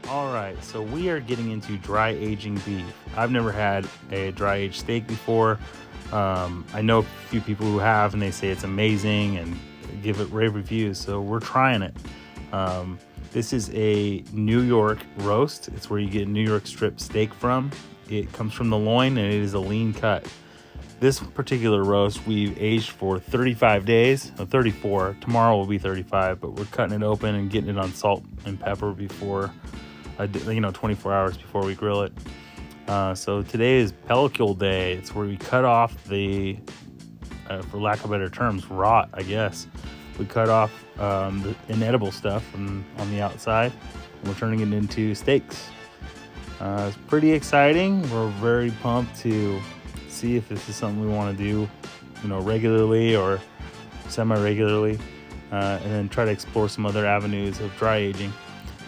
All right, so we are getting into dry aging beef. I've never had a dry aged steak before. I know a few people who have, and they say it's amazing and give it rave reviews. So we're trying it. This is a New York roast. It's where you get New York strip steak from. It comes from the loin, and it is a lean cut. This particular roast we've aged for 35 days, 34. Tomorrow will be 35, but we're cutting it open and getting it on salt and pepper before 24 hours before we grill it. So today is pellicule day. It's where we cut off the, for lack of better terms, rot, I guess. We cut off the inedible stuff on the outside, and we're turning it into steaks. It's pretty exciting. We're very pumped to see if this is something we want to do, regularly or semi-regularly, and then try to explore some other avenues of dry aging.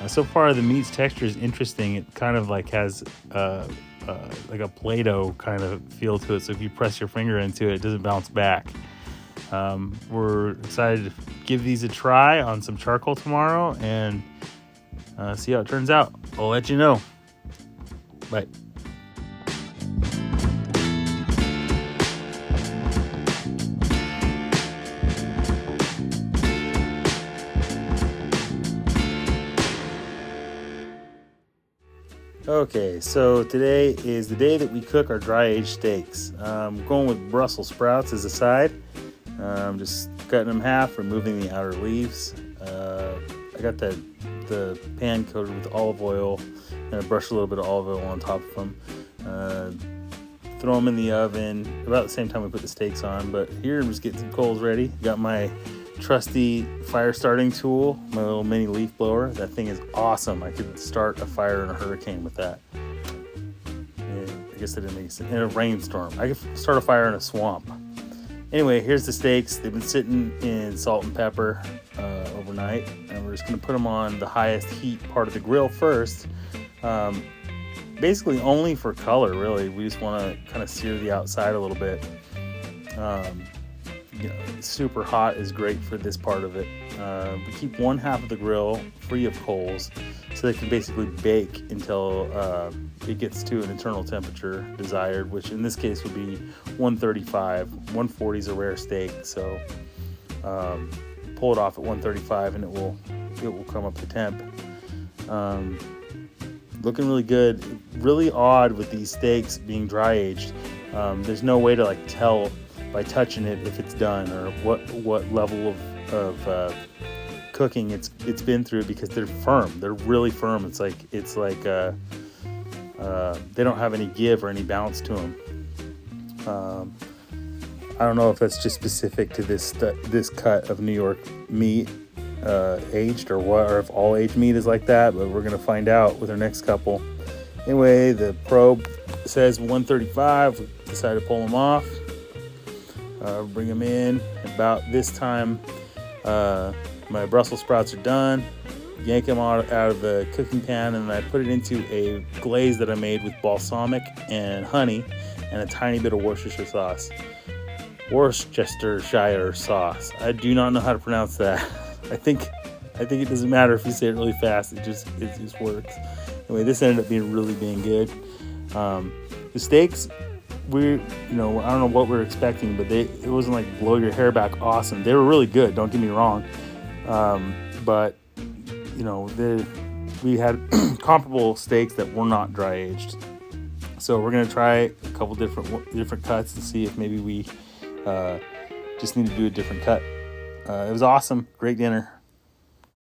So far, the meat's texture is interesting. It kind of like has like a Play-Doh kind of feel to it. So if you press your finger into it, it doesn't bounce back. We're excited to give these a try on some charcoal tomorrow and see how it turns out. I'll let you know. Bye. Okay, so today is the day that we cook our dry aged steaks. I'm going with Brussels sprouts as a side. I'm just cutting them in half, removing the outer leaves. I got the pan coated with olive oil, and I brushed a little bit of olive oil on top of them. Throw them in the oven about the same time we put the steaks on. But here I'm just getting some coals ready. Got my trusty fire starting tool, my little mini leaf blower. That thing is awesome. I could start a fire in a hurricane with that. I guess that didn't make sense. In a rainstorm. I could start a fire in a swamp. Anyway, here's the steaks. They've been sitting in salt and pepper overnight, and we're just going to put them on the highest heat part of the grill first. Basically only for color, really. We just want to kind of sear the outside a little bit. Super hot is great for this part of it. We keep one half of the grill free of coals, so they can basically bake until it gets to an internal temperature desired, which in this case would be 135. 140 is a rare steak, so pull it off at 135 and it will come up to temp. Looking really good. Really odd with these steaks being dry aged. There's no way to tell by touching it if it's done or what level of cooking it's been through, because they're firm. They're really firm. It's like they don't have any give or any bounce to them. I don't know if that's just specific to this cut of New York meat, aged, or if all aged meat is like that, but we're gonna find out with our next couple. Anyway, the probe says 135. We decided to pull them off. Bring them in. About this time, my Brussels sprouts are done. Yank them out of the cooking pan, and I put it into a glaze that I made with balsamic and honey and a tiny bit of Worcestershire sauce. Worcestershire sauce. I do not know how to pronounce that. I think it doesn't matter if you say it really fast. It just works. Anyway, this ended up being good. The steaks, I don't know what we're expecting, but it wasn't like blow your hair back awesome. They were really good, don't get me wrong. But we had comparable steaks that were not dry aged. So we're gonna try a couple different cuts to see if maybe we just need to do a different cut. It was awesome, great dinner.